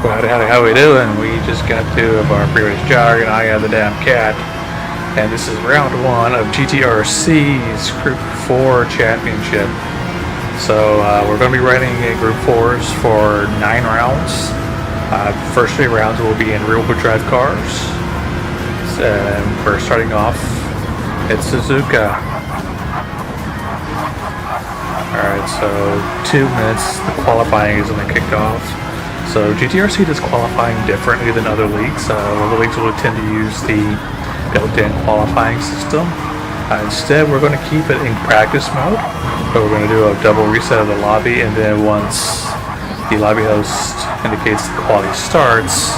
Well, how we doing? We just got two of our previous jog, and I got the damn cat. And this is round one of GTRC's Group 4 Championship. So we're going to be running Group 4s for 9 rounds. First 3 rounds will be in rear-wheel drive cars. And we're starting off, it's Suzuka. Alright, so 2 minutes, the qualifying is when they kicked off. So GTRC does qualifying differently than other leagues. Other leagues will tend to use the built-in qualifying system. Instead, we're going to keep it in practice mode, but we're going to do a double reset of the lobby, and then once the lobby host indicates the quality starts,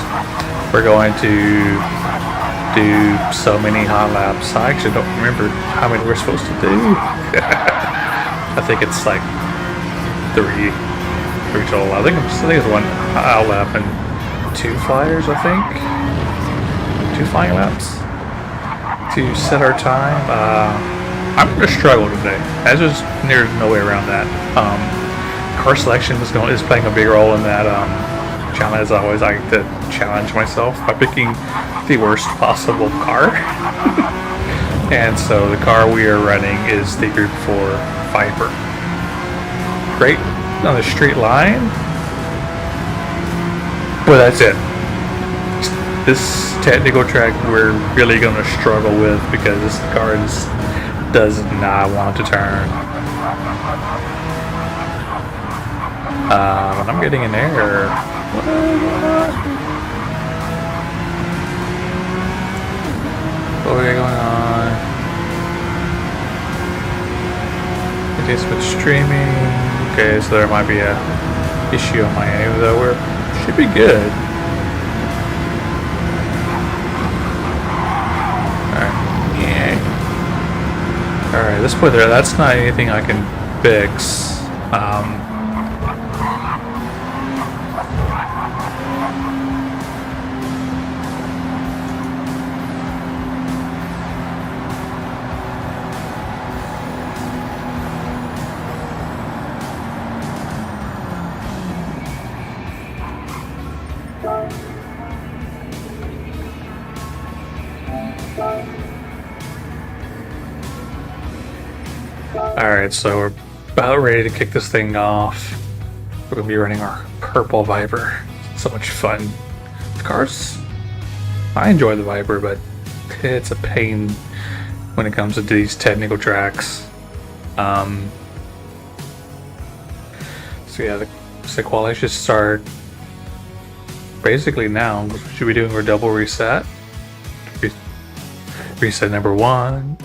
we're going to do so many hot laps. I actually don't remember how many we're supposed to do. I think it's like 3 total. I think it's 1 out lap and 2 flyers, I think. 2 flying laps to set our time. I'm going to struggle today. There's no way around that. Car selection is playing a big role in that challenge. As always, I like to challenge myself by picking the worst possible car. And so the car we are running is the Group 4 Viper. Great on the straight line, but that's it. This technical track we're really going to struggle with because this car does not want to turn. And I'm getting an error. What we got going on? It is with streaming. Okay, so there might be a issue on my end, though we should be good. Alright, yeah. Alright, this point there, that's not anything I can fix. Alright, so we're about ready to kick this thing off. We're going to be running our purple Viper. So much fun. The cars, I enjoy the Viper, but it's a pain when it comes to these technical tracks. So yeah, the quality should start basically now. Should be doing our double reset. Reset number 1.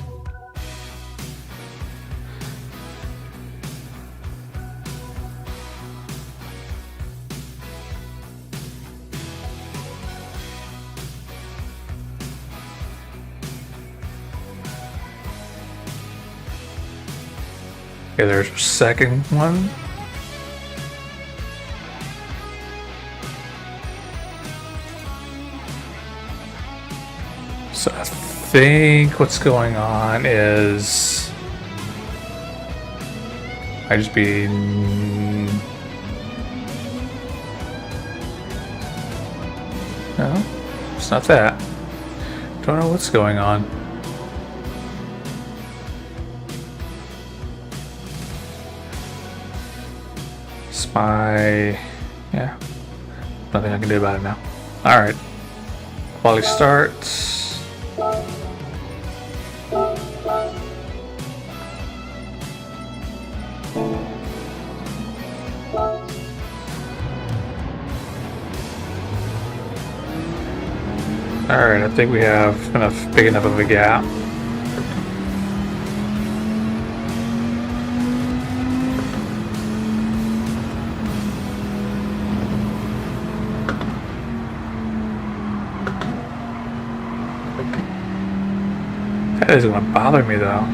Okay, there's our second one. So I think what's going on is I just be no, it's not that. Don't know what's going on. Yeah, nothing I can do about it now. Alright, quality starts. Alright, I think we have big enough of a gap. That is going to bother me though.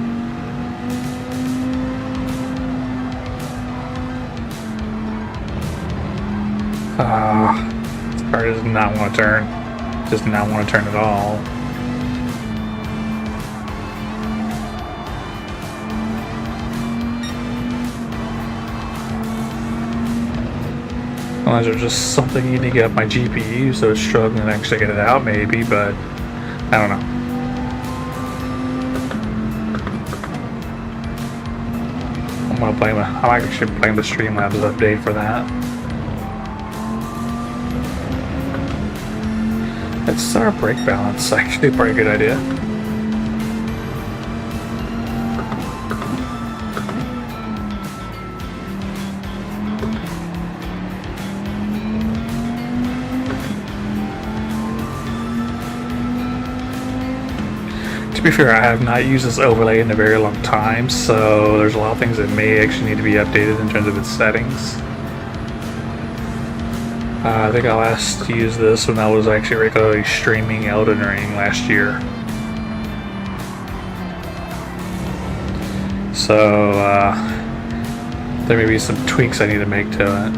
This car does not want to turn. Does not want to turn at all. Unless there's just something unique about my GPU, so it's struggling to actually get it out, maybe, but I don't know. I actually blame the Streamlabs update for that. Let's set our brake balance, actually a pretty good idea. To be fair, I have not used this overlay in a very long time, so there's a lot of things that may actually need to be updated in terms of its settings. I think I last used this when I was actually regularly streaming Elden Ring last year. So, there may be some tweaks I need to make to it.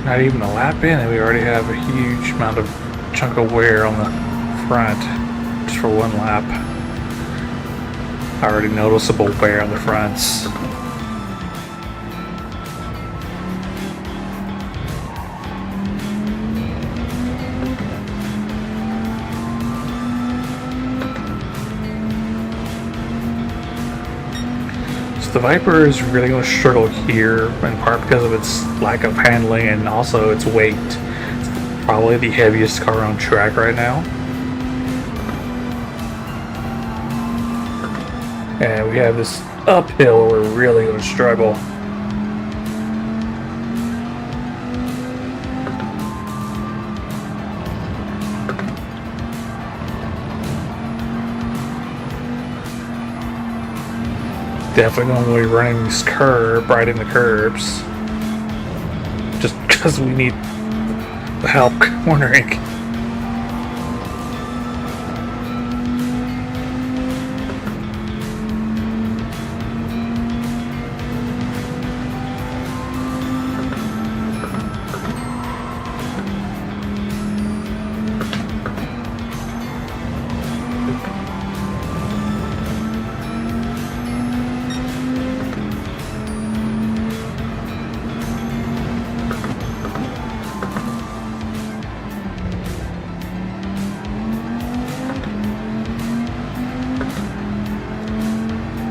Not even a lap in, and we already have a huge amount of chunk of wear on the front just for one lap. Already noticeable wear on the fronts. The Viper is really going to struggle here, in part because of its lack of handling and also its weight. It's probably the heaviest car on track right now. And we have this uphill where we're really going to struggle. Definitely going to be running this curb right in the curbs, just because we need the help cornering.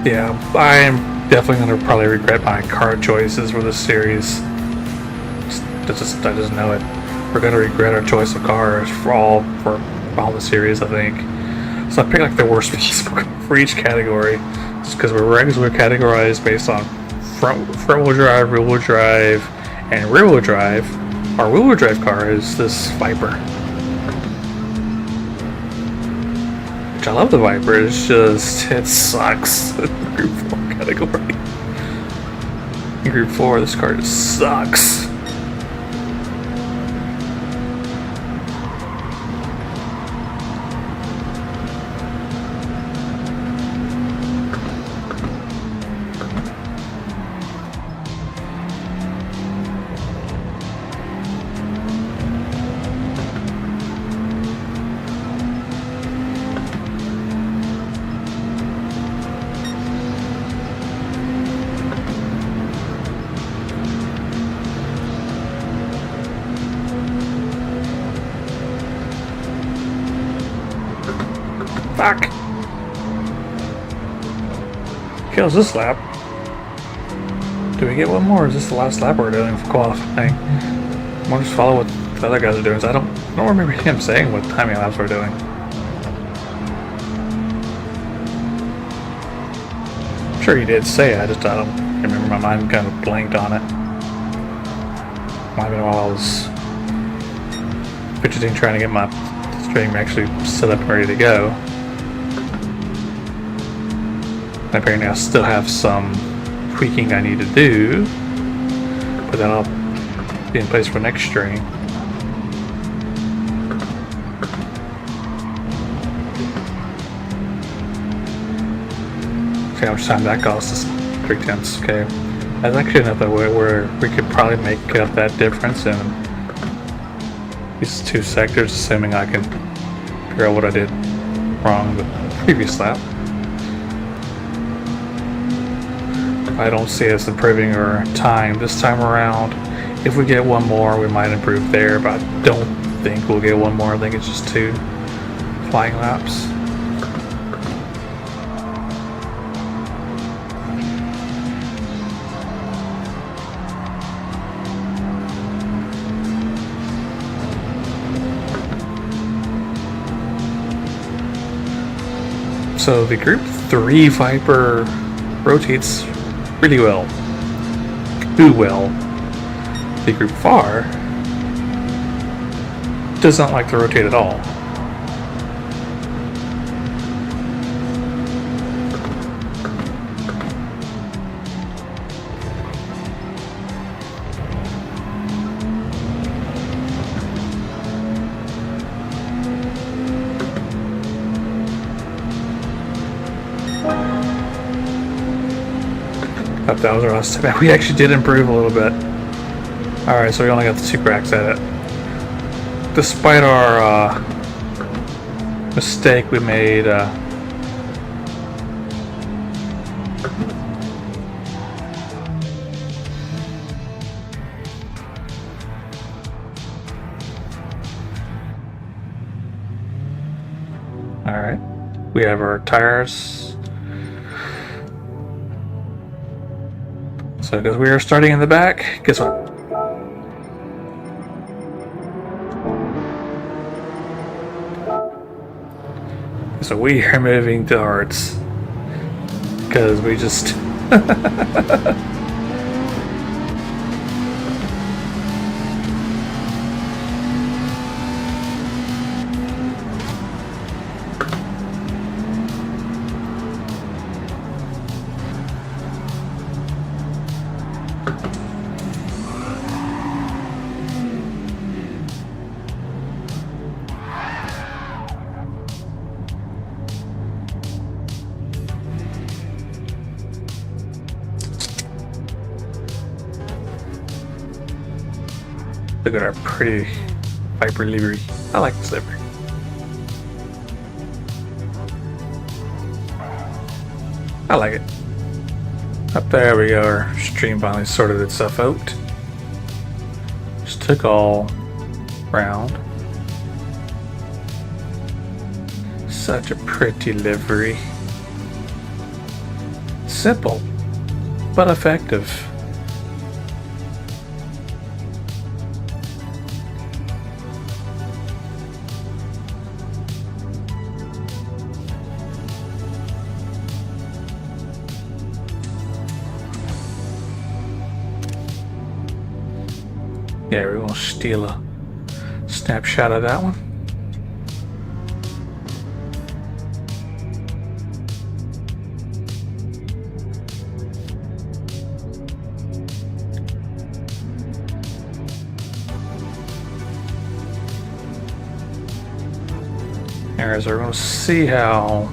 Yeah, I am definitely going to probably regret my car choices for this series. I just know it. We're going to regret our choice of cars for all the series, I think. So I picked like the worst possible for each category, just because we're regularly categorized based on front-wheel drive, rear-wheel drive, and rear-wheel drive. Our wheel-wheel drive car is this Viper. I love the Viper, it's just, it sucks. Group 4 category. In Group 4, this car just sucks. Fuck! Kills this lap. Do we get one more, or is this the last lap we're doing for qualifying? We'll just follow what the other guys are doing, so I don't remember him saying what how many laps we're doing. I'm sure he did say it, I don't remember, my mind kind of blanked on it. Might have been while I was fidgeting trying to get my stream actually set up and ready to go. Apparently I still have some tweaking I need to do, but that'll be in place for next stream. See how much time that costs us. 3/10. Okay. That's actually another way where we could probably make up that difference in these two sectors, assuming I can figure out what I did wrong the previous lap. I don't see us improving our time this time around. If we get one more, we might improve there, but I don't think we'll get one more. I think it's just 2 flying laps. So the Group 3 Viper rotates really well. Too well. The Group 4 does not like to rotate at all. That was our last time. We actually did improve a little bit. Alright, so we only got the 2 cracks at it. Despite our mistake we made, alright, we have our tires. So because we are starting in the back, guess what? So we are moving to hards. Because we just... Look at our pretty Viper livery. I like this livery. I like it. Up there we go. Our stream finally sorted itself out. Just took all round. Such a pretty livery. Simple, but effective. Yeah, we're gonna steal a snapshot of that one. Alright, so we're gonna see how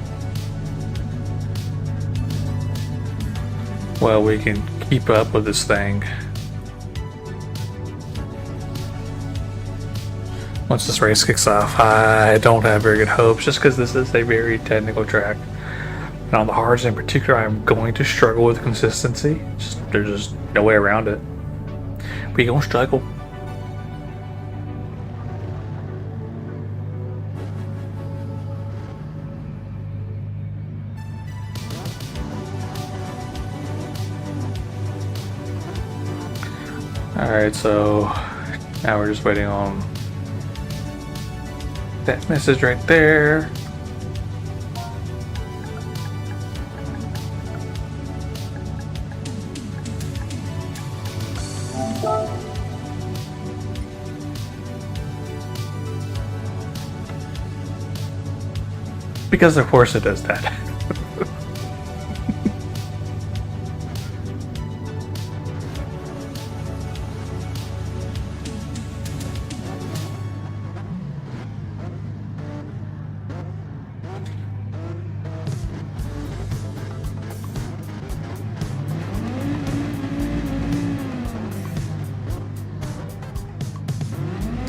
well we can keep up with this thing. Once this race kicks off, I don't have very good hopes, just because this is a very technical track. And on the hards in particular, I'm going to struggle with consistency. There's just no way around it. We're going to struggle. Alright, so now we're just waiting on that message right there. Because of course it does that.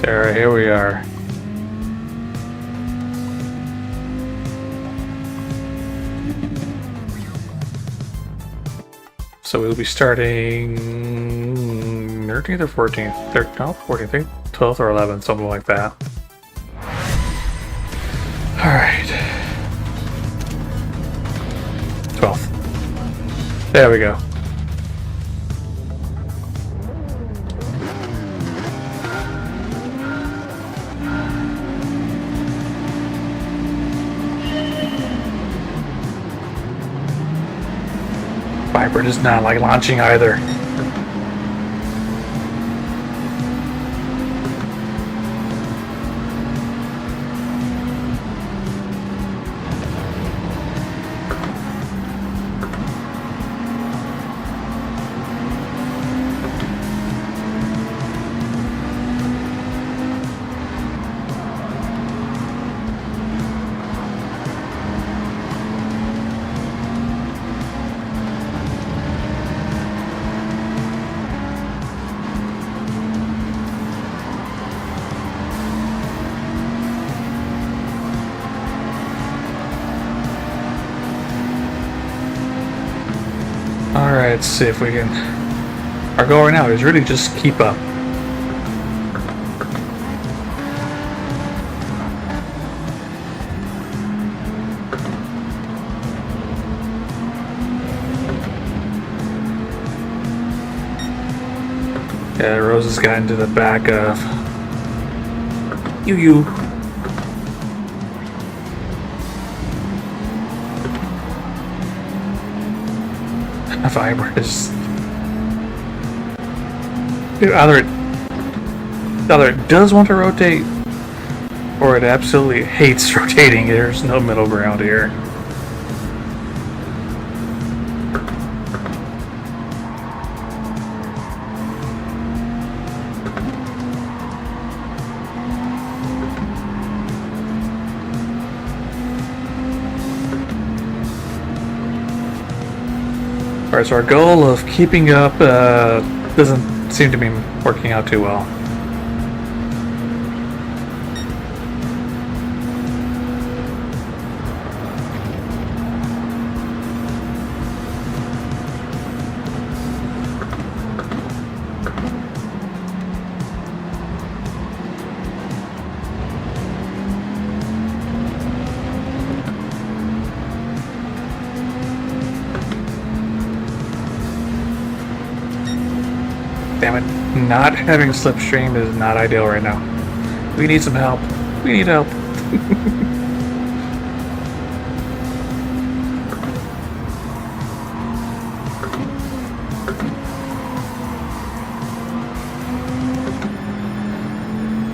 There, here we are. So we'll be starting 13th or 14th. 14th, 12th or 11th, something like that. Alright. 12th. There we go. Viper does not like launching either. Alright, let's see if we can... Our goal right now is really just keep up. Yeah, Rose has gotten into the back of... You. Viper is... Dude, either it does want to rotate, or it absolutely hates rotating. There's no middle ground here. Alright, so our goal of keeping up doesn't seem to be working out too well. Damn it, not having slipstream is not ideal right now. We need some help. We need help.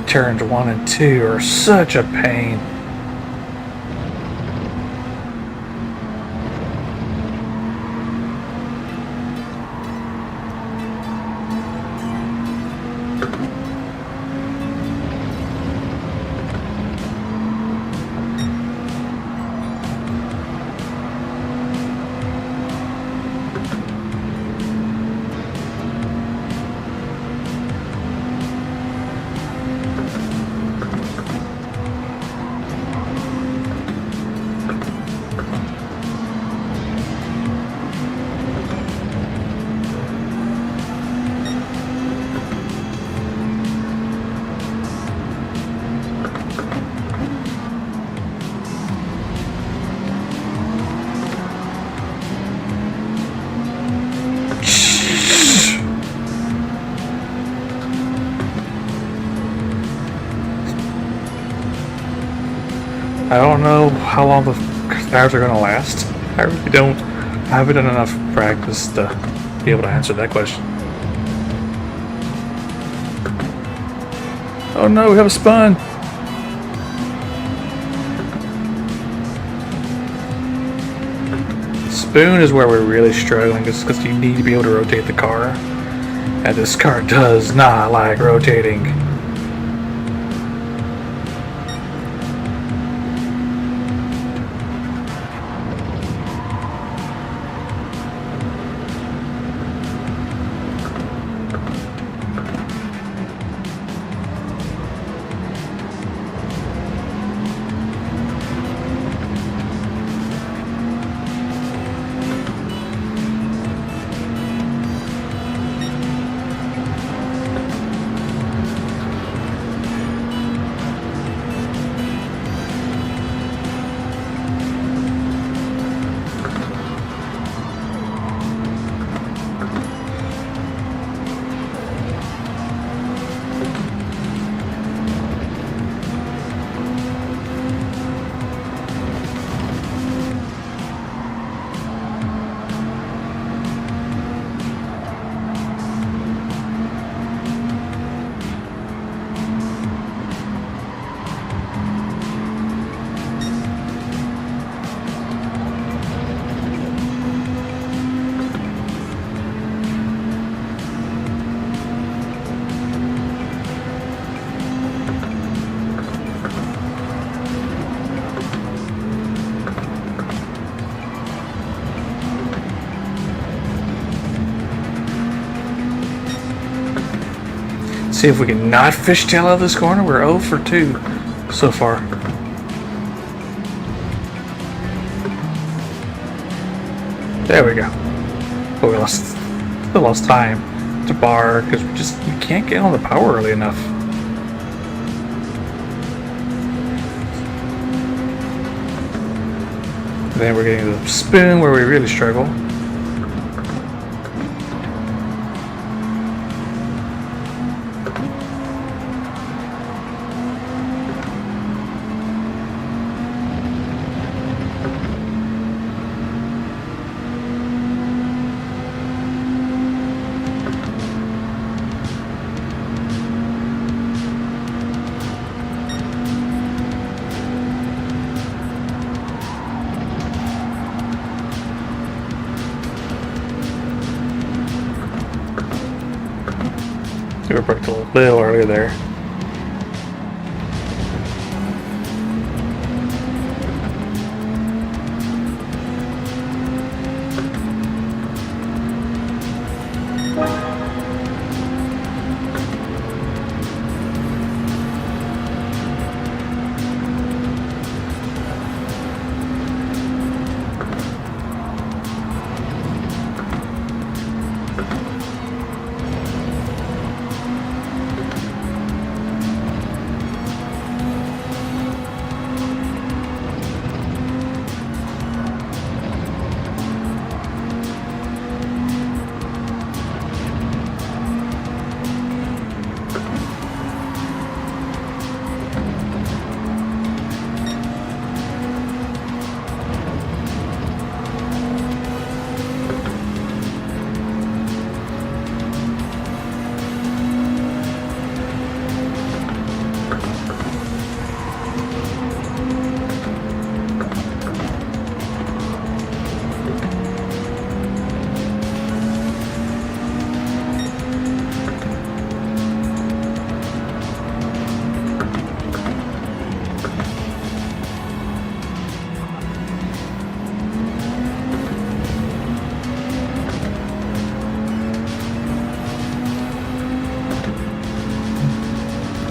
Turns 1 and 2 are such a pain. I don't know how long the tires are going to last. I really don't. I haven't done enough practice to be able to answer that question. Oh no, we have a spun! Spoon is where we're really struggling, because you need to be able to rotate the car. And this car does not like rotating. See if we can not fishtail out of this corner. We're 0 for 2 so far. There we go. But we lost time to bar because we can't get on the power early enough. Then we're getting the spin where we really struggle. We were parked a little earlier there.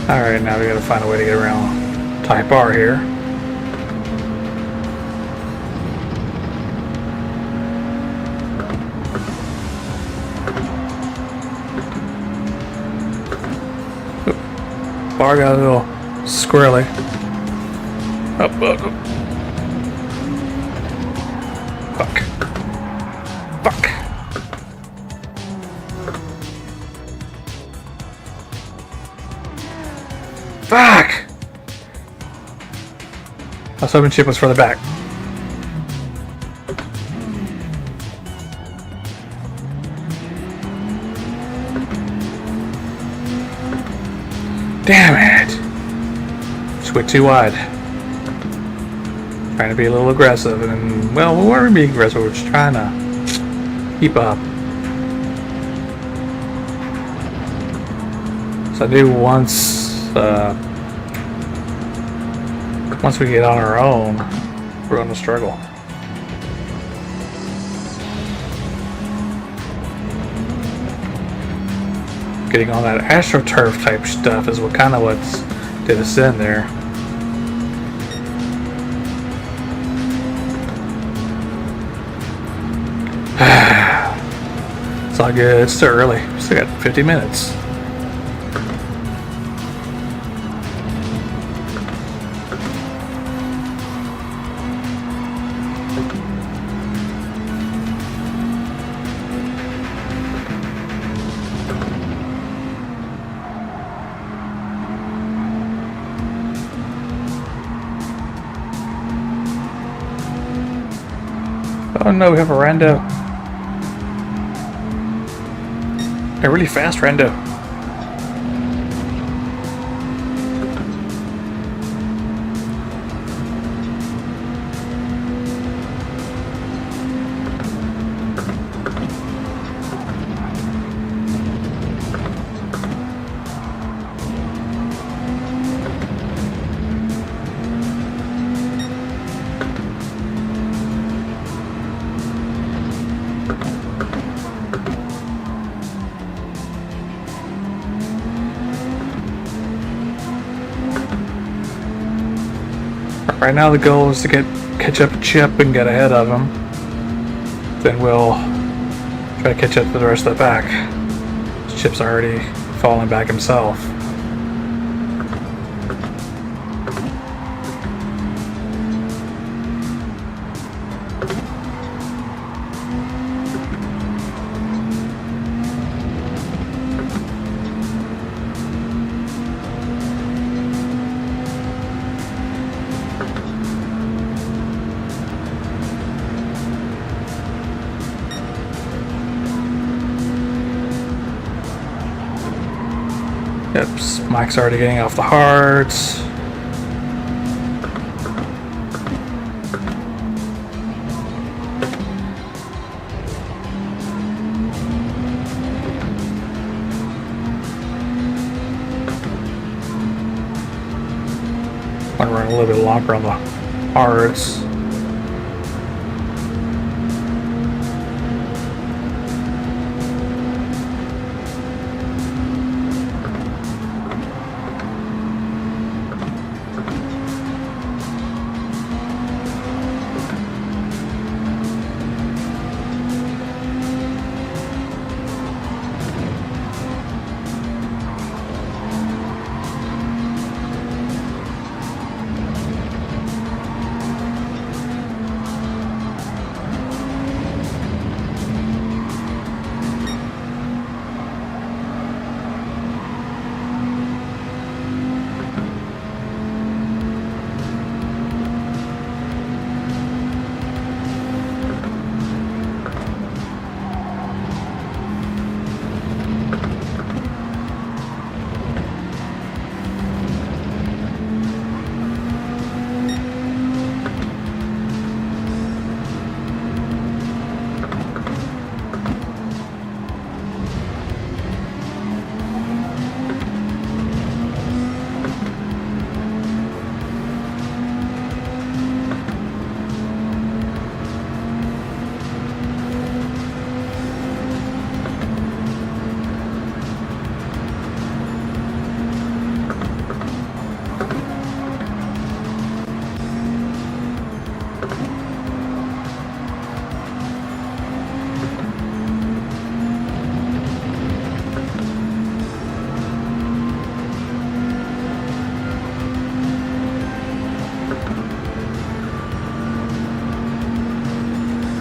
Alright, now we gotta find a way to get around Type R here. Oop. Bar got a little squirrely. Up. Fuck. Fuck! I was hoping Chip was further back. Damn it! Just went too wide. Trying to be a little aggressive, and well, we weren't being aggressive, we're just trying to keep up. So I knew once we get on our own, we're going to struggle. Getting on that AstroTurf type stuff is what did us in there. It's all good. It's still early. Still got 50 minutes. Oh no, we have a rando. A really fast rando. Right now the goal is to catch up to Chip and get ahead of him. Then we'll try to catch up to the rest of the pack. Chip's already falling back himself. Yep, Mike's already getting off the hards. Want to run a little bit longer on the hards.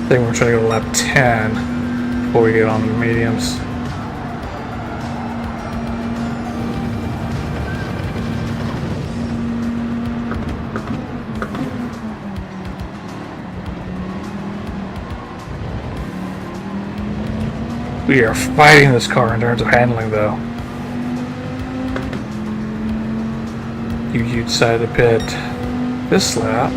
I think we're trying to go to lap 10 before we get on the mediums. We are fighting this car in terms of handling, though. You decided to pit this lap.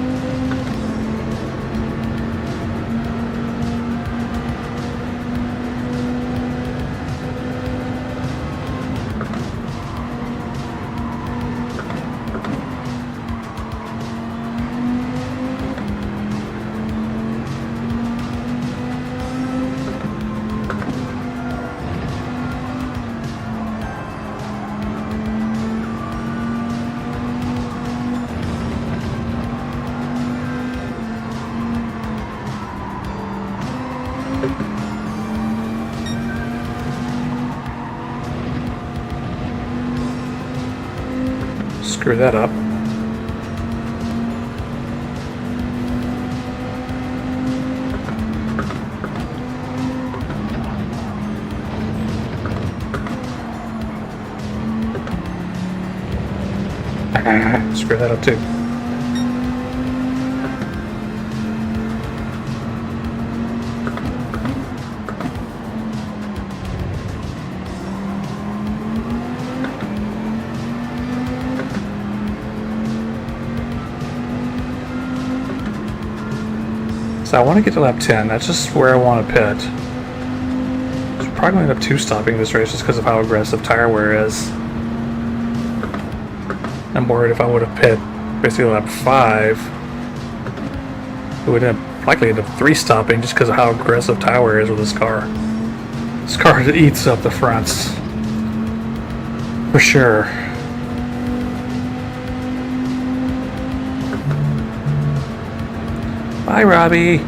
Screw that up. Screw that up too. So I want to get to lap 10. That's just where I want to pit. Should probably end up two-stopping this race just because of how aggressive tire wear is. I'm worried if I would have pit basically lap 5, it would have likely end up three-stopping just because of how aggressive tire wear is with this car. This car eats up the fronts. For sure. Bye, Robbie.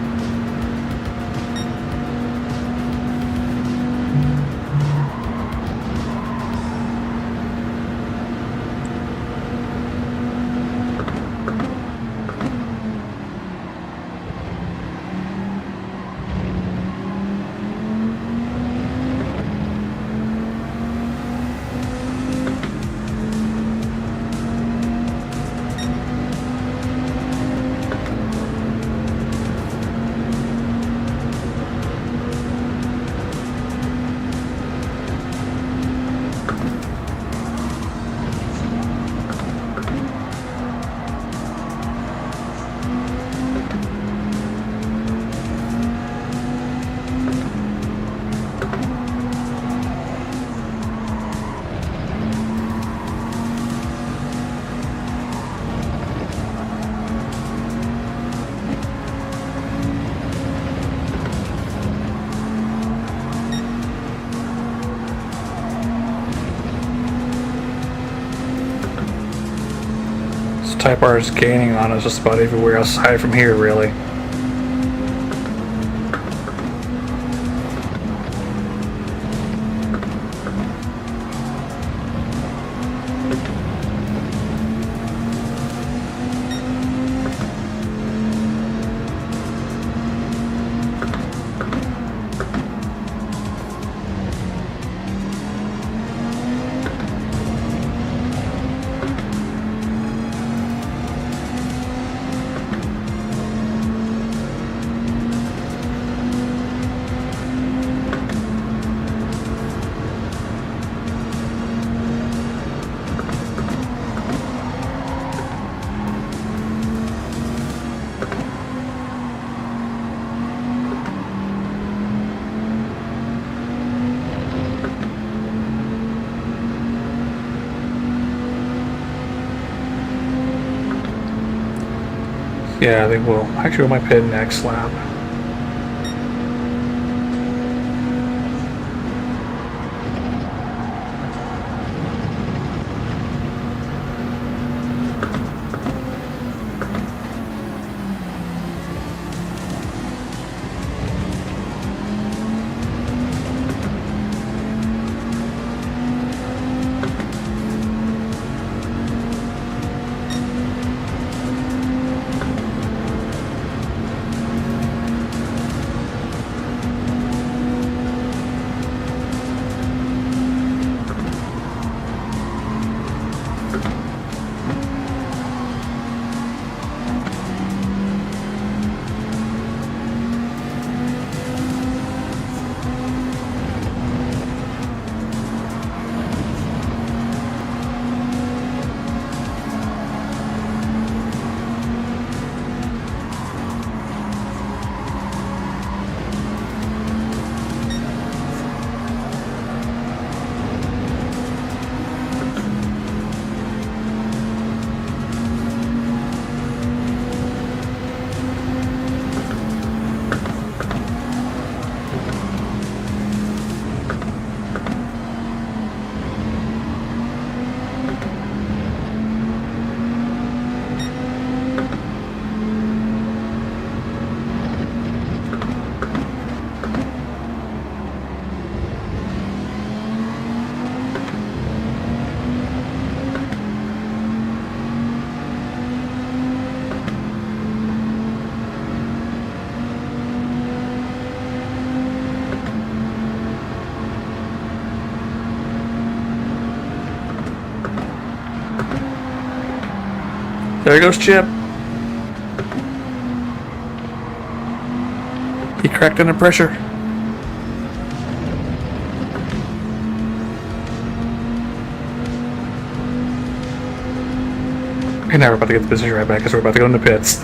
Type R is gaining on us just about everywhere aside from here, really. Yeah, I think we'll actually we might pit next lap. There goes Chip. He cracked under pressure. And now we're about to get the position right back because we're about to go into pits.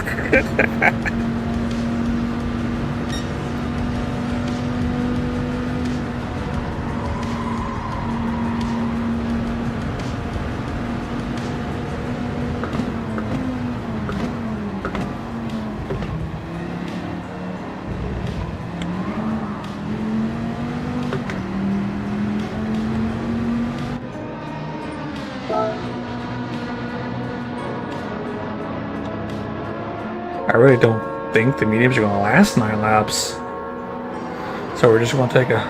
I really don't think the mediums are going to last 9 laps. So we're just going to take a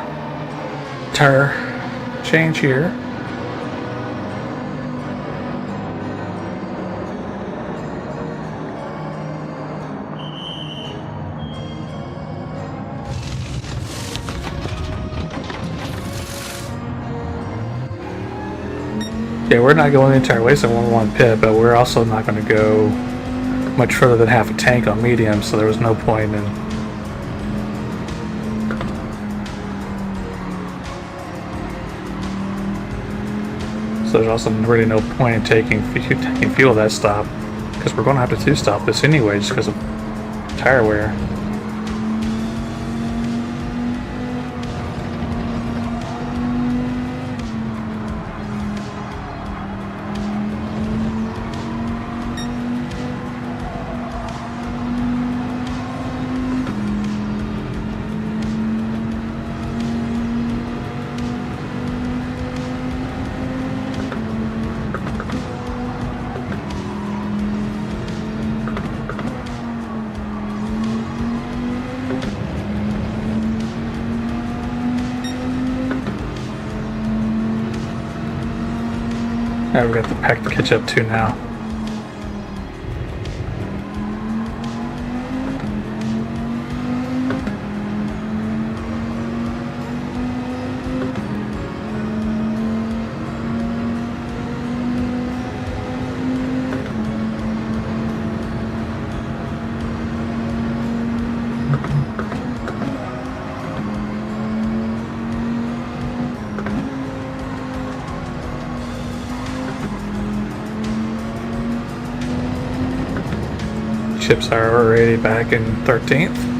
tire change here. Yeah, we're not going the entire way, so we're on pit, but we're also not going to go much further than half a tank on medium, so there was no point in. So there's also really no point in taking fuel at that stop, because we're going to have to two-stop this anyway, just because of tire wear. Alright, we got the pack to catch up to now. Chips are already back in 13th.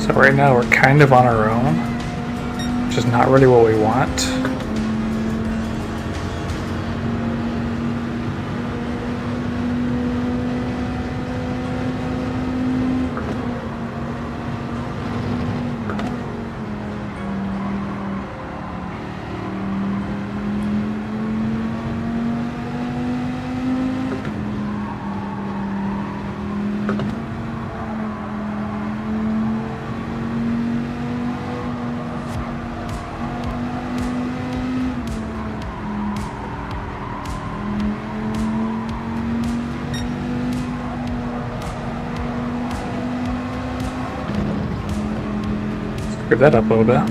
So right now we're kind of on our own, which is not really what we want. Screw that up a little bit.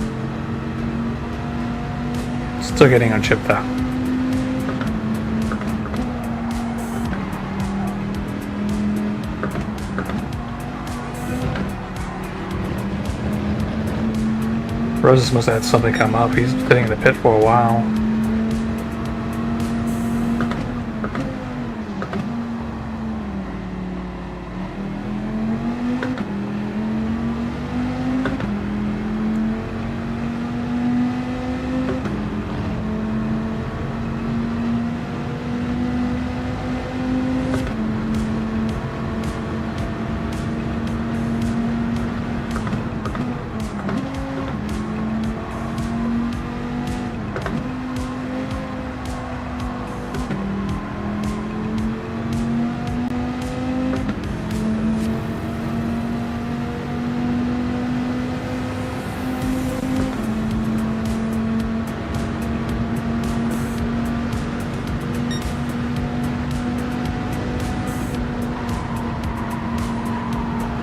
Still getting on chip though. Roses must have had something come up. He's been sitting in the pit for a while.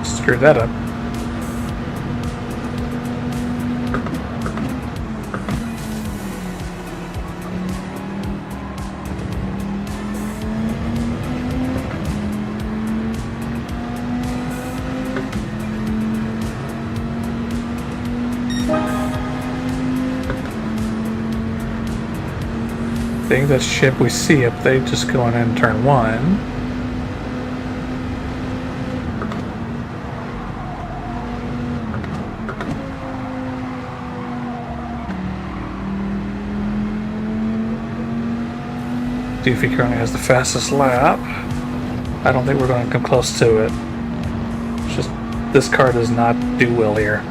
Screwed that up. I think that ship we see up there just going in turn 1. Doofy currently has the fastest lap. I don't think we're going to come close to it. It's just this car does not do well here.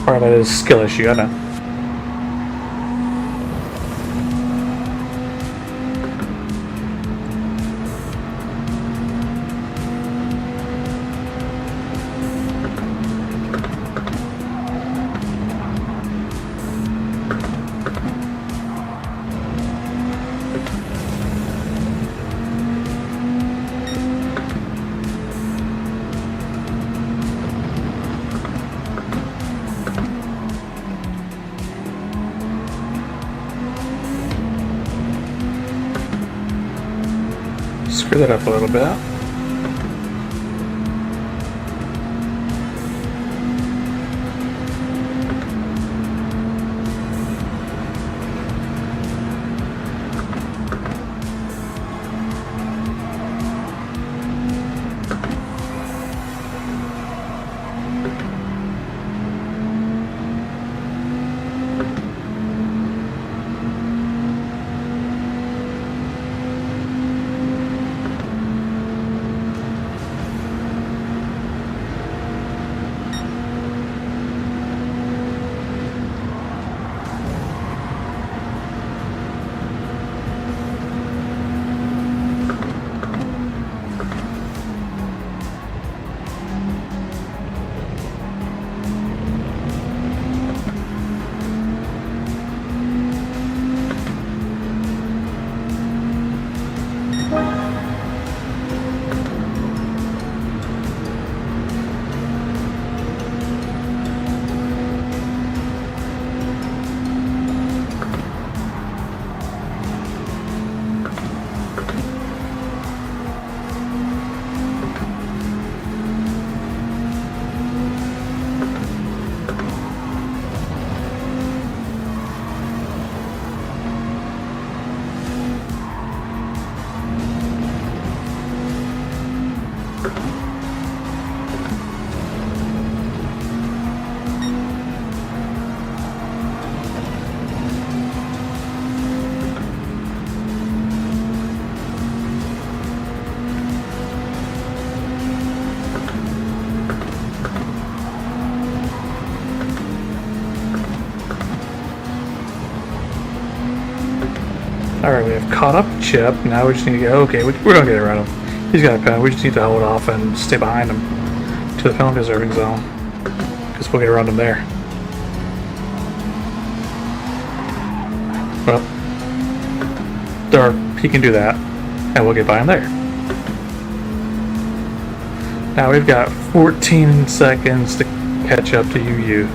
Part of it is a skill issue, I know. Screw that up a little bit. Alright, we have caught up Chip. Now we just need to go. Okay, we're going to get around him. He's got a pen. We just need to hold off and stay behind him to the penalty reserving zone. Because we'll get around him there. Well, he can do that. And we'll get by him there. Now we've got 14 seconds to catch up to UU.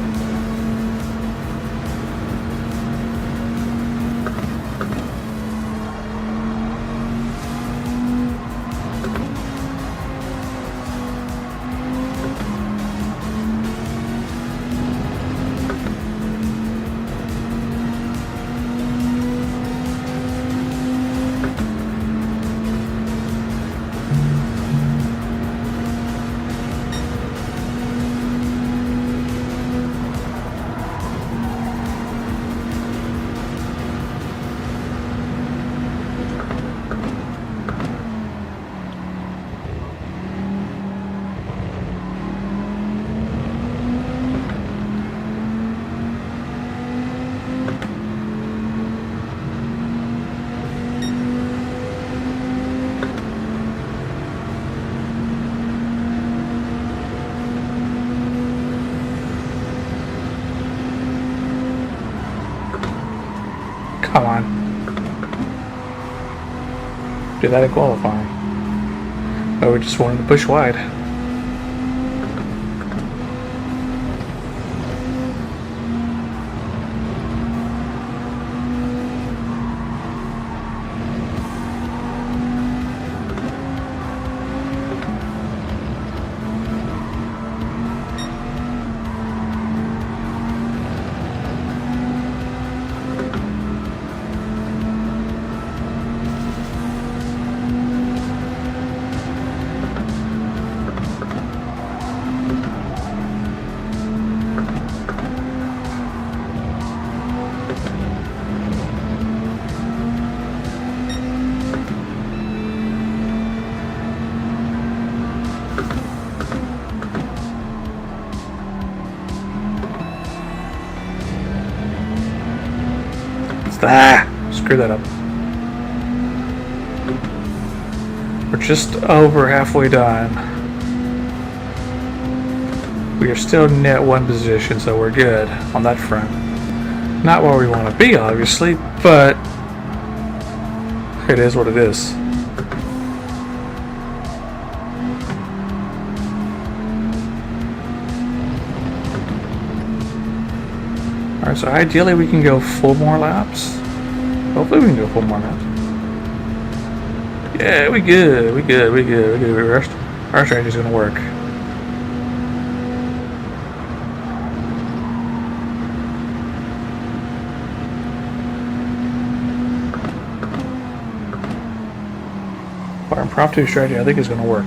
Come on. Do that in qualifying. Oh, we just wanted to push wide. Screw that up. We're just over halfway done. We are still net one position, so we're good on that front. Not where we want to be, obviously, but it is what it is. Alright, so ideally we can go 4 more laps. Hopefully we can go 4 more laps. Yeah, we good. Our strategy's gonna work. Our impromptu strategy, I think, is gonna work.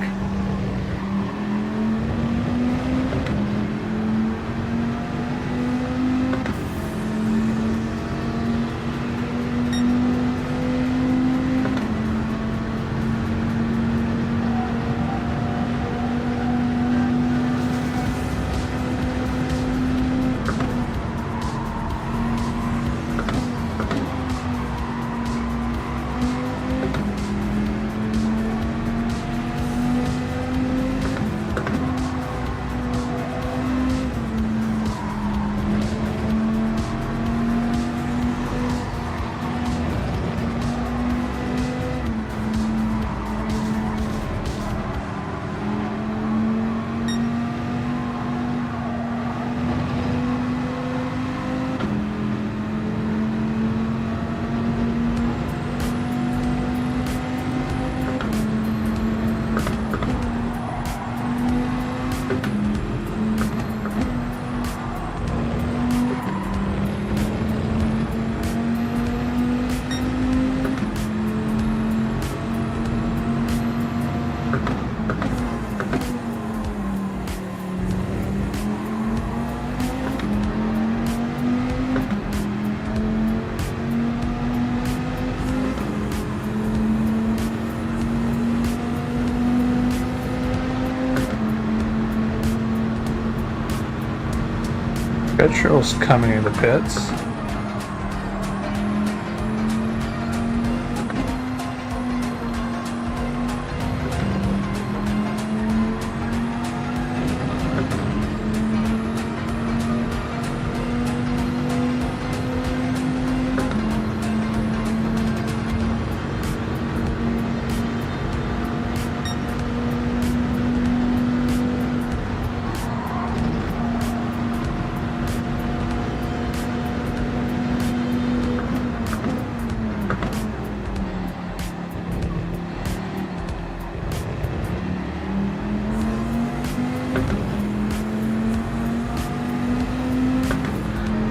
Petrol's coming in the pits.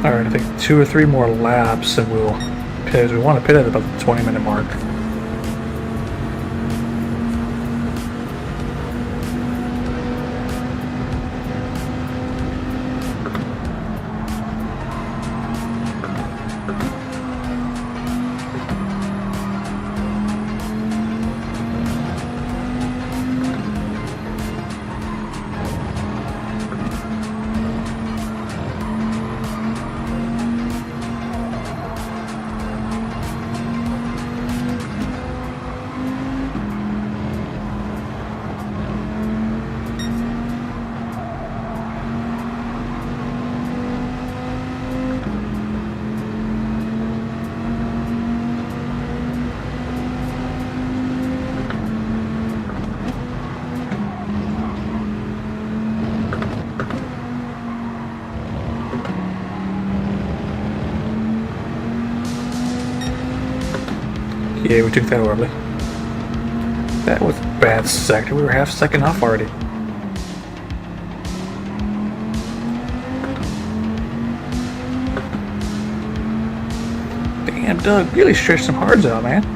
Alright, I think 2 or 3 more laps and we'll pit. We want to pit at about the 20-minute mark. Yeah, we took that early. That was a bad sector. We were half a second off already. Damn, Doug, really stretched some hards out, man.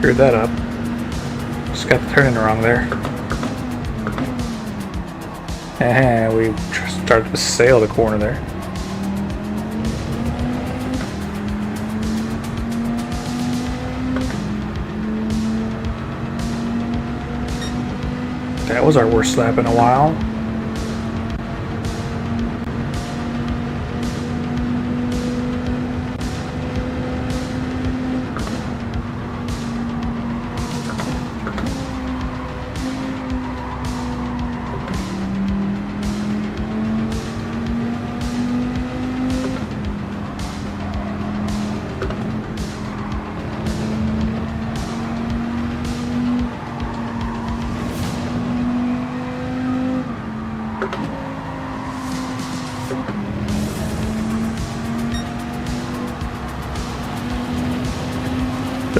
Screwed that up. Just got the turning wrong there. And we started to sail the corner there. That was our worst lap in a while.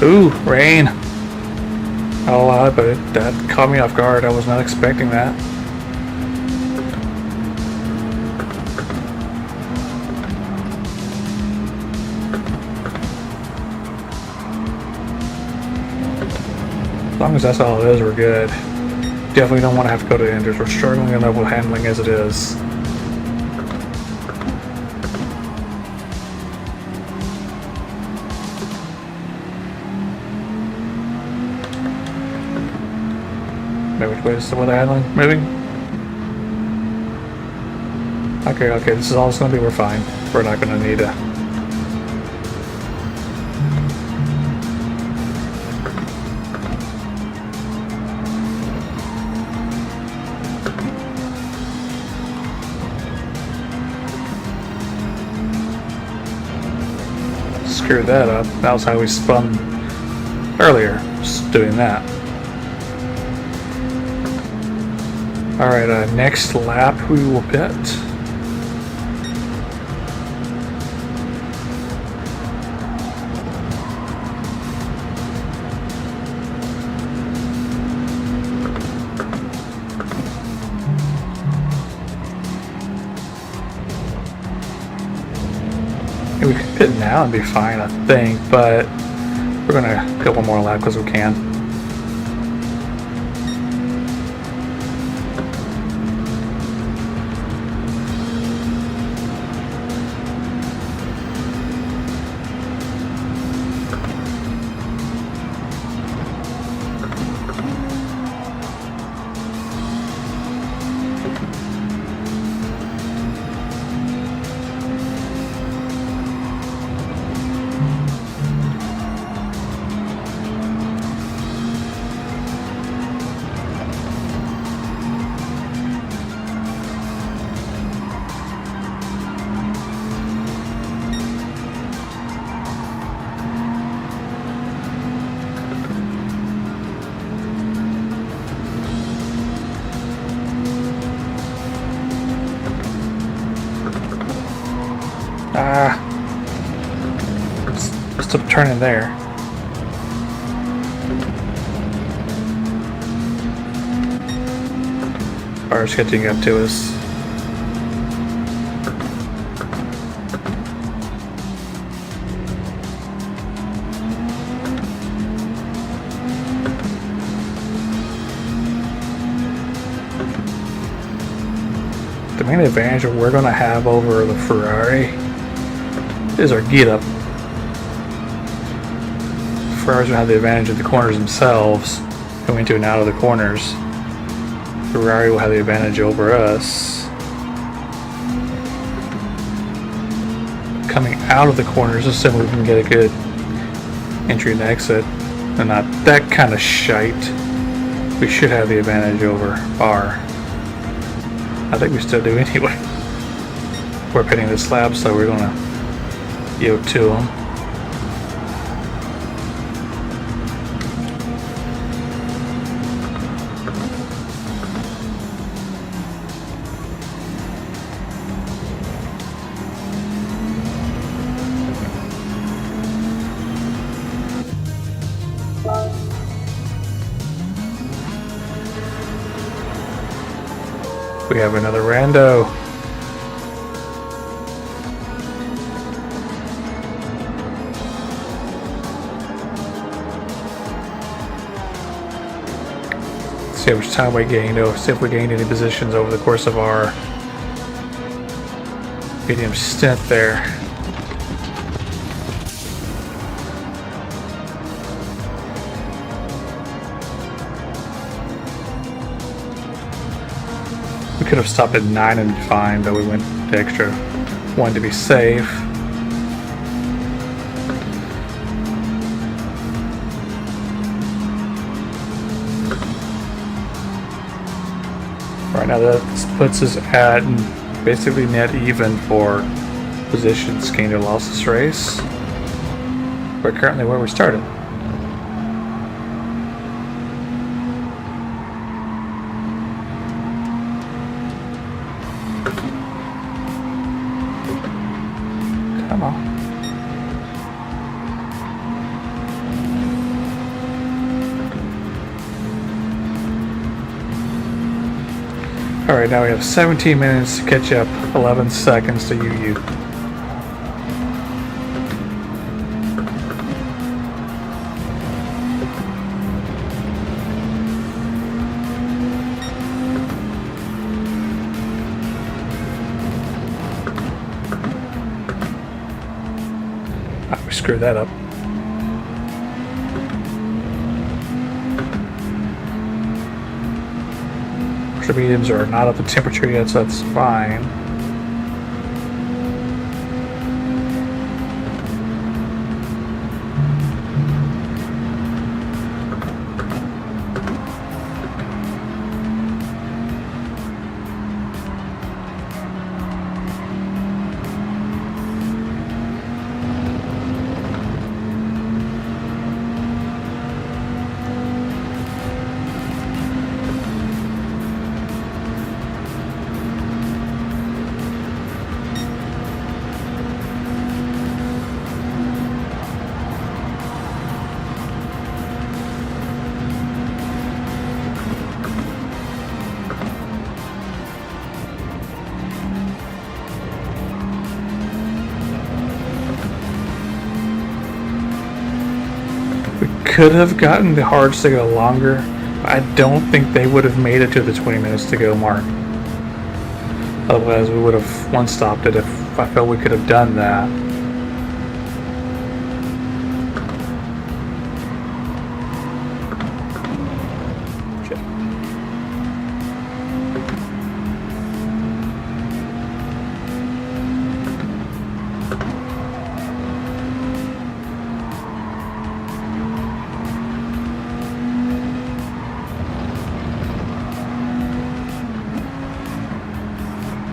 Ooh, rain. Not a lot, but that caught me off guard. I was not expecting that. As long as that's all it is, we're good. Definitely don't want to have to go to the Enders. We're struggling enough with handling as it is. Wait, is the weather handling moving? Okay, this is all it's going to be. We're fine. We're not going to need a... Screw that up. That was how we spun earlier, just doing that. Alright, next lap we will pit. We can pit now and be fine, I think, but we're gonna go one more lap because we can. Stop turning there. Car's catching up to us. The main advantage that we're going to have over the Ferrari is our get up. Ferraris will have the advantage of the corners themselves, going into and out of the corners. Ferrari will have the advantage over us coming out of the corners, assuming we can get a good entry and exit, and not that kind of shite. We should have the advantage over R. I think we still do anyway. We're pitting this slab, so we're gonna yield to them. We have another rando. See how much time we gained. Oh, see if we gained any positions over the course of our medium stint there. We could have stopped at 9 and fine, but we went the extra 1 to be safe. Right now that puts us at basically net even for positions gained or lost this race. We're currently where we started. Come on. Alright, now we have 17 minutes to catch up, 11 seconds to UU. Ah, we screwed that up. Mediums are not up to temperature yet, so that's fine. Could have gotten the hards to go longer. I don't think they would have made it to the 20 minutes to go mark. Otherwise, we would have one stopped it if I felt we could have done that.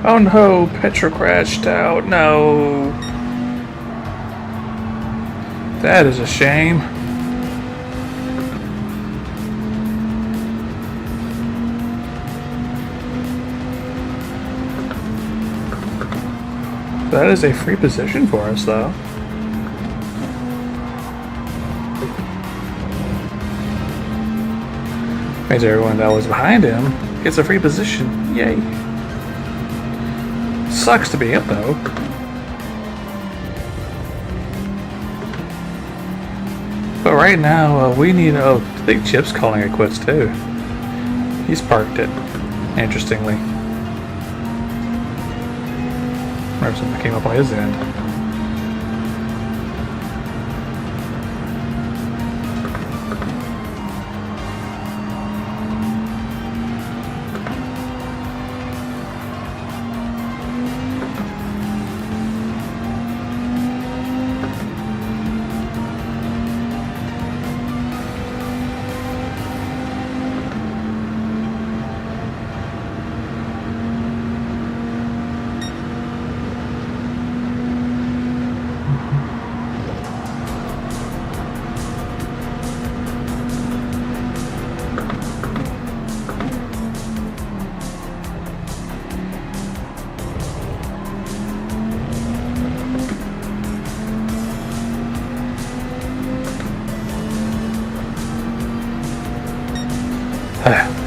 Oh no, Petra crashed out. No. That is a shame. That is a free position for us, though. Means everyone that was behind him gets a free position. Yay. Sucks to be up, though. But right now, we need... Oh, I think Chip's calling it quits, too. He's parked it, interestingly. Or something came up on his end.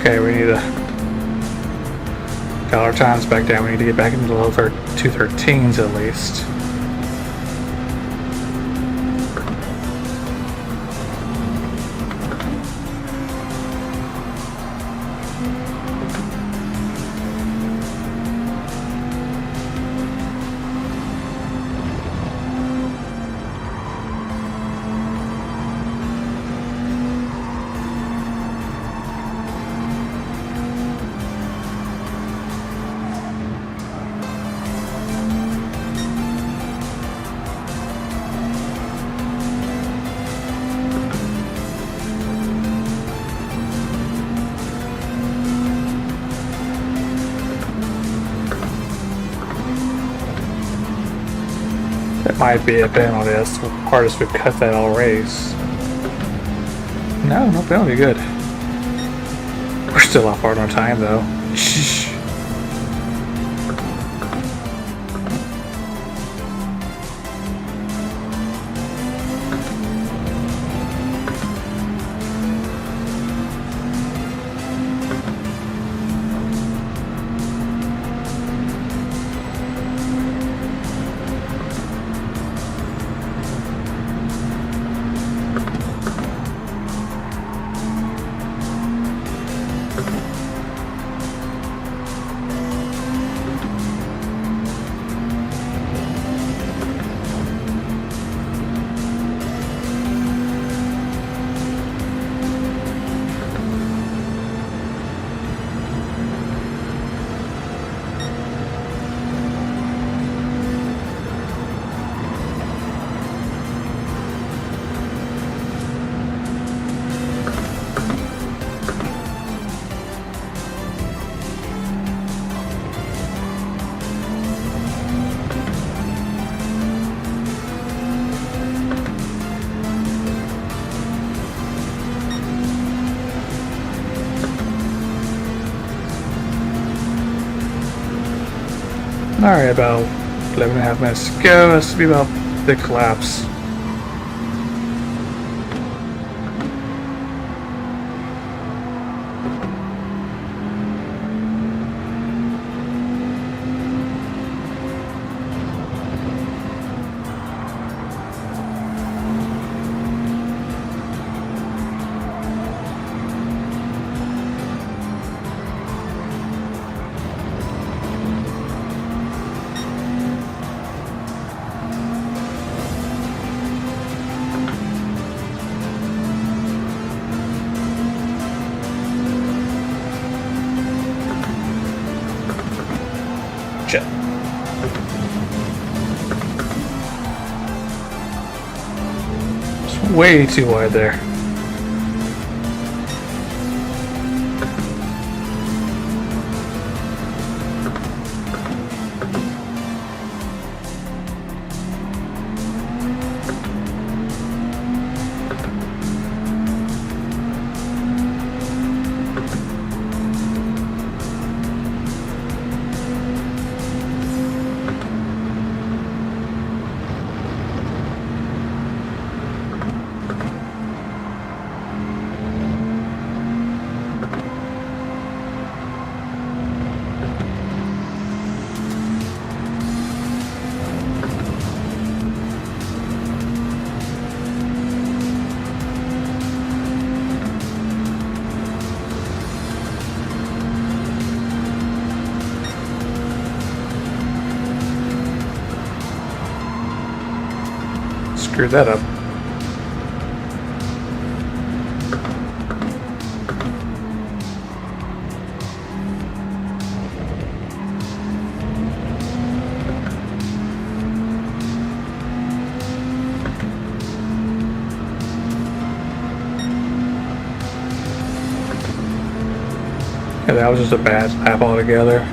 Okay, we need to got our times back down. We need to get back into the low 213s at least. might be a penalty. That's the hardest we've cut that all race. No penalty, good. We're still off hard on time though. Shh. Alright, about 11.5 minutes to go. This will be about the collapse. Shit. It's way too wide there. Screwed that up. Yeah, that was just a bad lap altogether.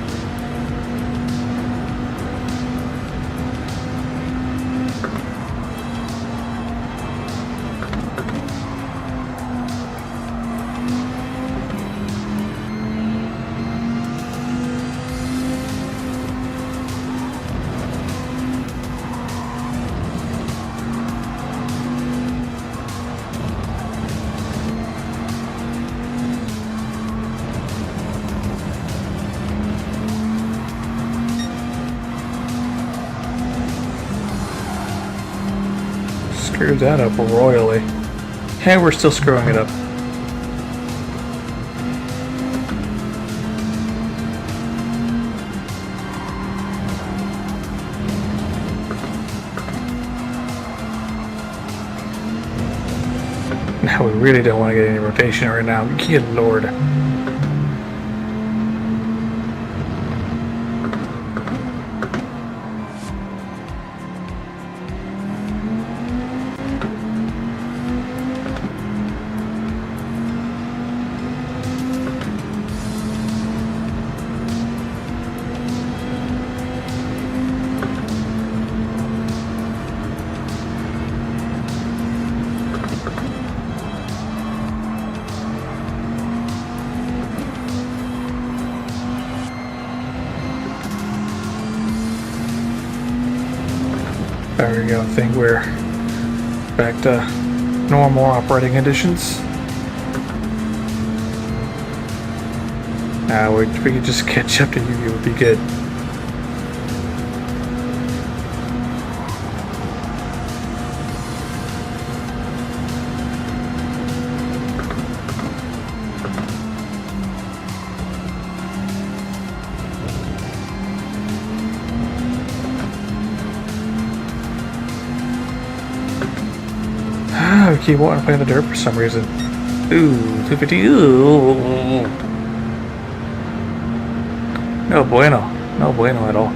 Screwed that up royally. Hey, we're still screwing it up. Now we really don't want to get any rotation right now. Good lord. There we go. I think we're back to normal operating conditions. Now we could just catch up to you. It would be good. I keep wanting to play in the dirt for some reason. Ooh, 250. Ooh. No bueno. No bueno at all.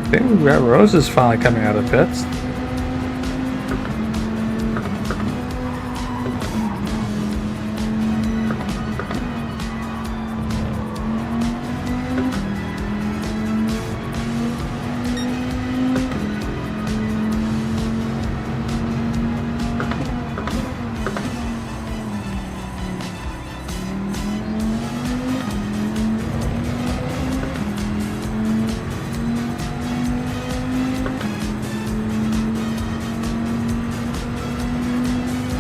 I think we've got Roses finally coming out of the pits.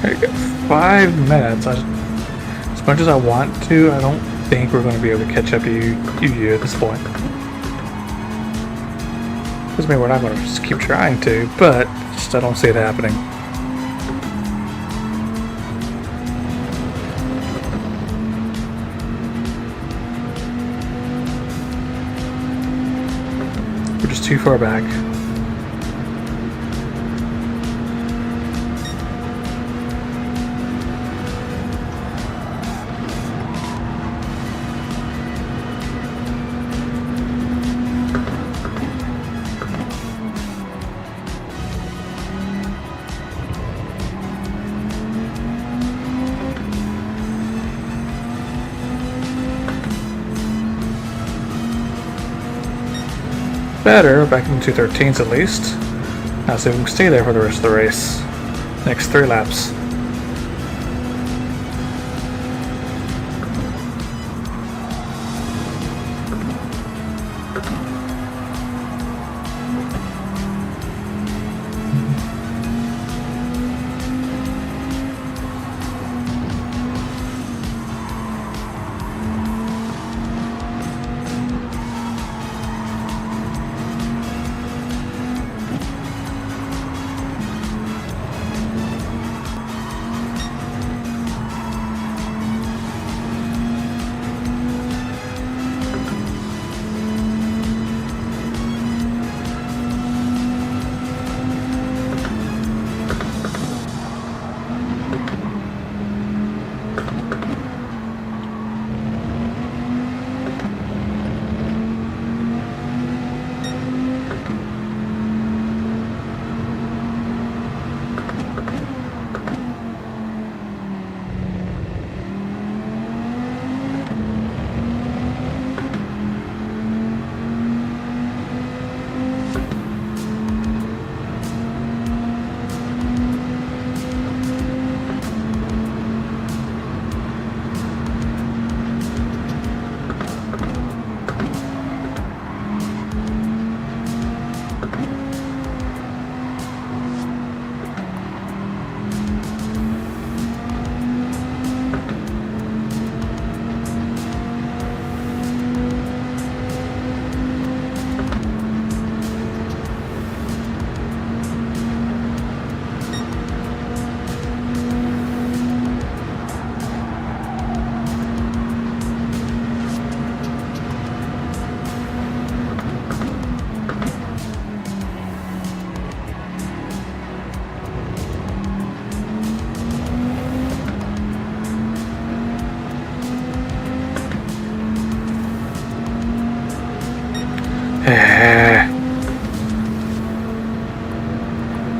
There you go. 5 minutes. As much as I want to, I don't think we're going to be able to catch up to you at this point. Doesn't mean we're not going to just keep trying to, but just I don't see it happening. We're just too far back. Better, back in the 213s at least. Now see if we can stay there for the rest of the race. Next 3 laps.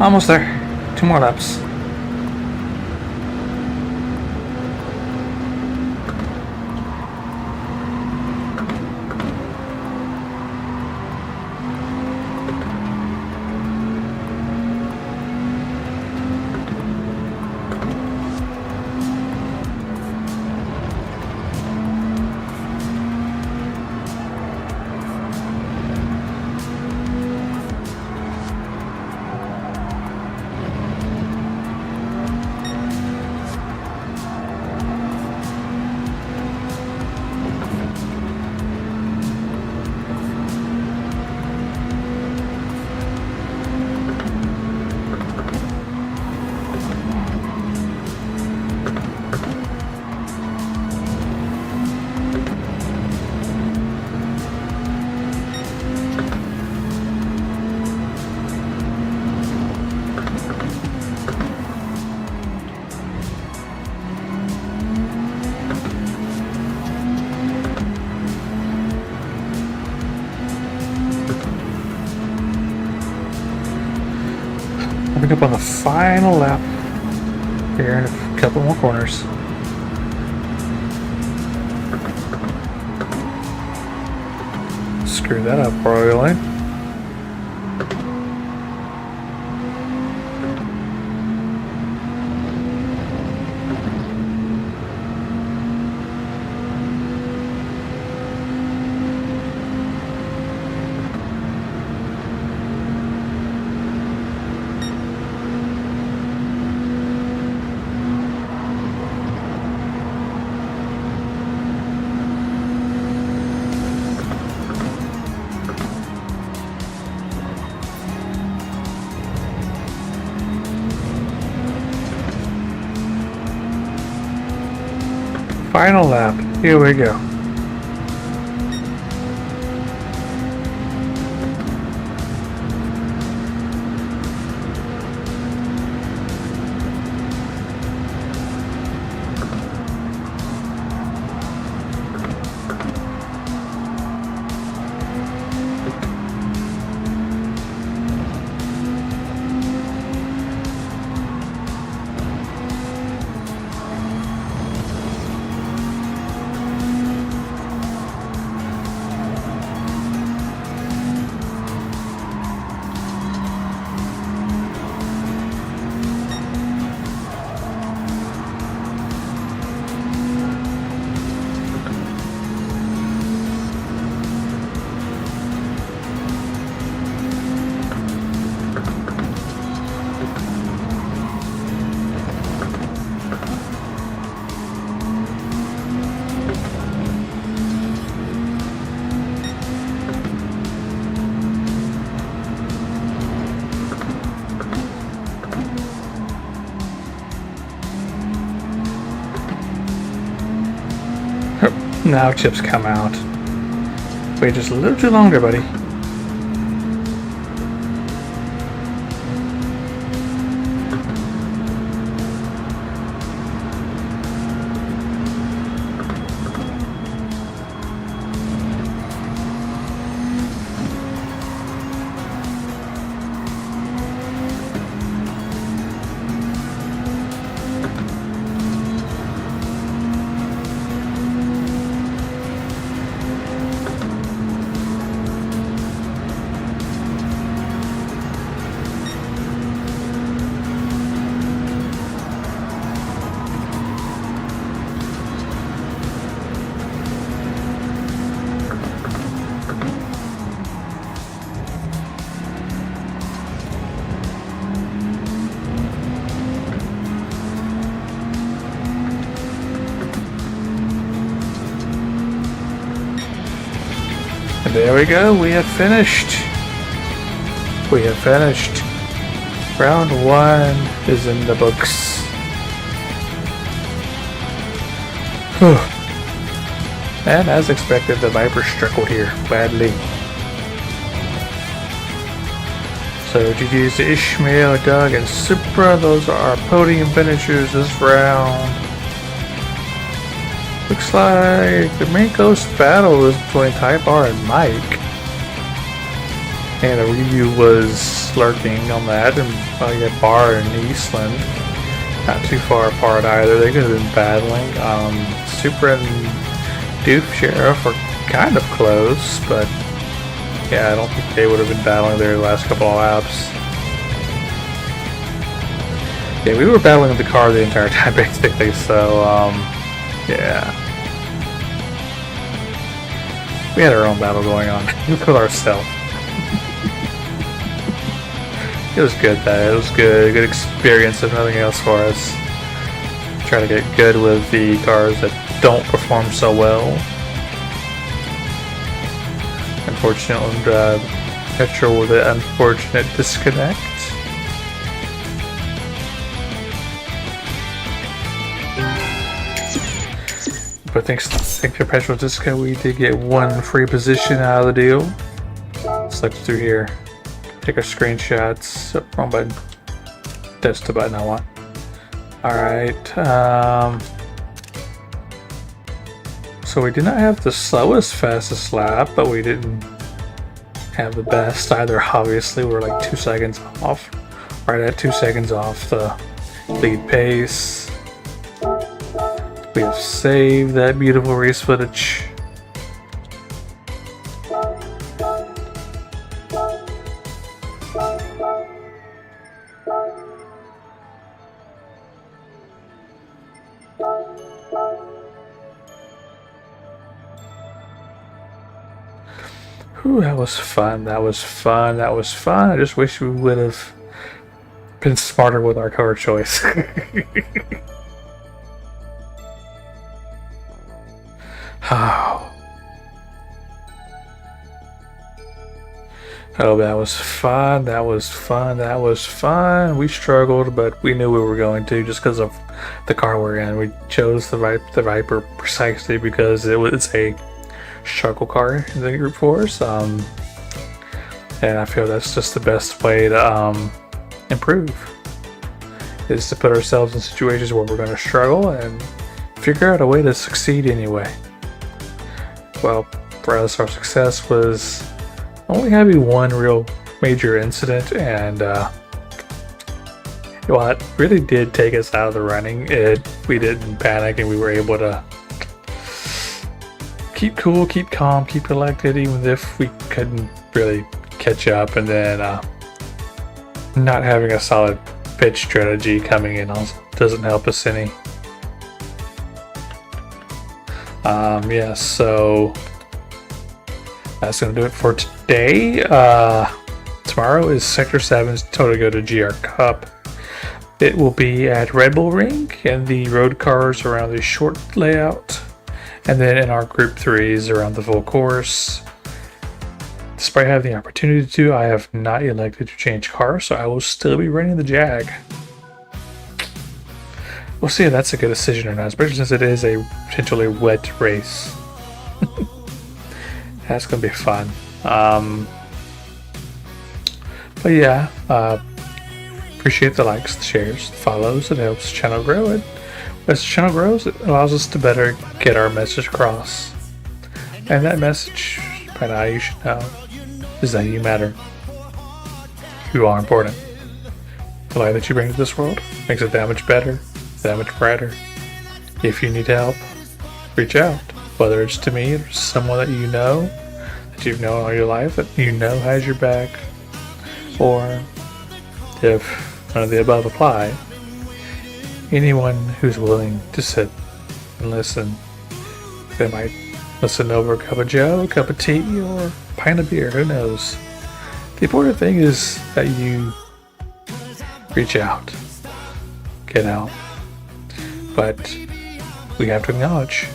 Almost there. 2 more laps. Coming up on the final lap here in a couple more corners. Screw that up royally. Final lap. Here we go. Now chips come out. Wait just a little too long there, buddy. And there we go, we have finished. We have finished. Round 1 is in the books. And as expected, the Viper struggled here badly. So GG's to Ishmael, Doug, and Supra. Those are our podium finishers this round. Looks like the main close battle is between Type R and Mike. And a review was lurking on that, and probably a bar in Eastland. Not too far apart either. They could have been battling. Super and Doof Sheriff were kind of close, but yeah, I don't think they would have been battling their last couple of laps. Yeah, we were battling the car the entire time basically, so yeah. We had our own battle going on with ourselves. It was good though. It was good experience if nothing else for us. Try to get good with the cars that don't perform so well. Unfortunately, Metro with an unfortunate disconnect. But thanks to Perpetual Disco, we did get one free position out of the deal. Select through here. Take our screenshots. Oh, wrong button. That's the button I want. Alright. So we did not have the slowest, fastest lap, but we didn't have the best either. Obviously, we're like 2 seconds off. Right at 2 seconds off the lead pace. We have saved that beautiful race footage. Ooh, that was fun. That was fun. That was fun. I just wish we would have been smarter with our car choice. Oh, that was fun. That was fun. That was fun. We struggled, but we knew we were going to just because of the car we're in. We chose the Viper precisely because it's a struggle car in the group for us. And I feel that's just the best way to improve, is to put ourselves in situations where we're going to struggle and figure out a way to succeed anyway. Well, for us, our success was only having one real major incident, and while it really did take us out of the running, we didn't panic, and we were able to keep cool, keep calm, keep collected, even if we couldn't really catch up. And then not having a solid pitch strategy coming in also doesn't help us any. Yeah, so that's going to do it for today. Tomorrow is Sector 7's Total to GR Cup. It will be at Red Bull Ring, and the road cars around the short layout, and then in our Group 3s around the full course. Despite having the opportunity to, I have not elected to change cars, so I will still be running the Jag. We'll see if that's a good decision or not, especially since it is a potentially wet race. That's going to be fun. But yeah, appreciate the likes, the shares, the follows. It helps the channel grow. And as the channel grows, it allows us to better get our message across. And that message, by now you should know, is that you matter. You are important. The light that you bring to this world makes it that much better, that much brighter. If you need help, reach out. Whether it's to me or someone that you know, that you've known all your life, that you know has your back, or if none of the above apply, anyone who's willing to sit and listen. They might listen over a cup of joe, a cup of tea, or a pint of beer, who knows. The important thing is that you reach out, get help. But we have to acknowledge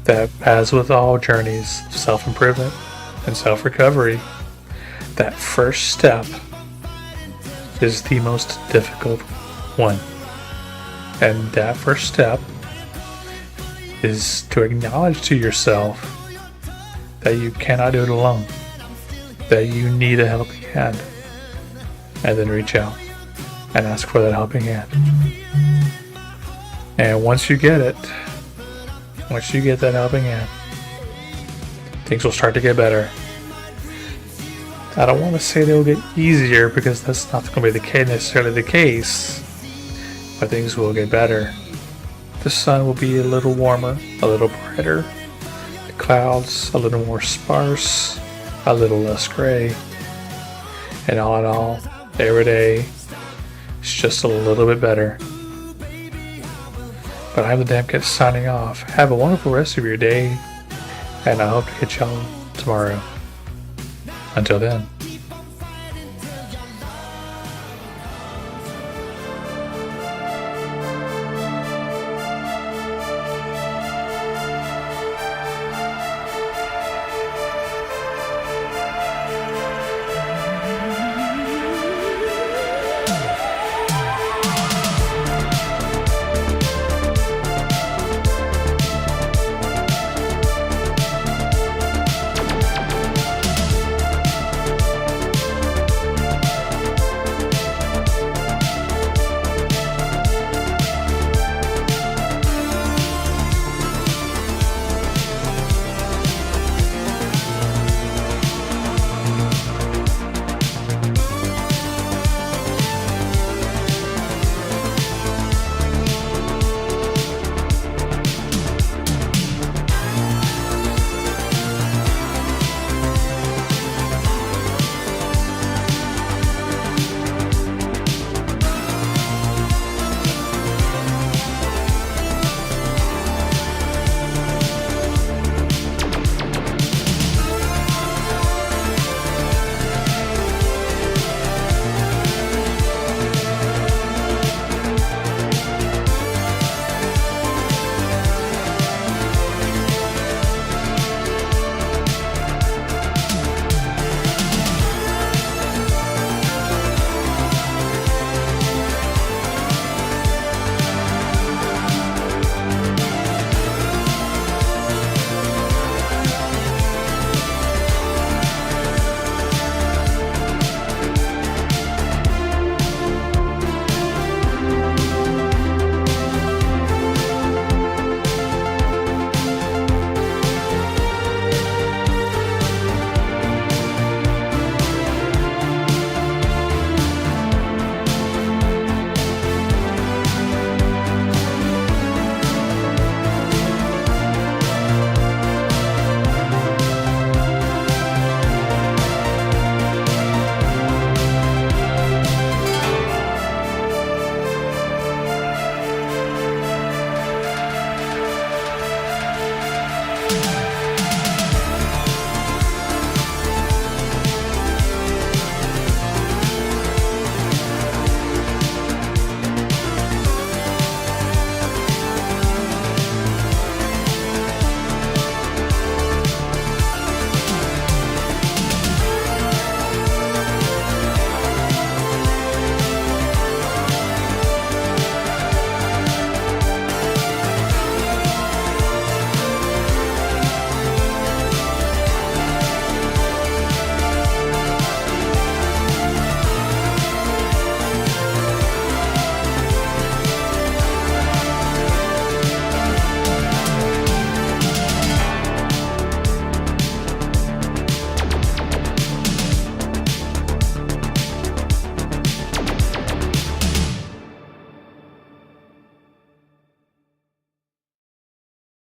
that, as with all journeys of self-improvement and self-recovery, that first step is the most difficult one. And that first step is to acknowledge to yourself that you cannot do it alone, that you need a helping hand, and then reach out and ask for that helping hand. And once you get it, once you get that helping hand, things will start to get better. I don't want to say they'll get easier because that's not going to be necessarily the case, but things will get better. The sun will be a little warmer, a little brighter, the clouds a little more sparse, a little less gray, and all in all, every day is just a little bit better. But I'm the Damn Kid signing off. Have a wonderful rest of your day, and I hope to catch y'all tomorrow. Until then.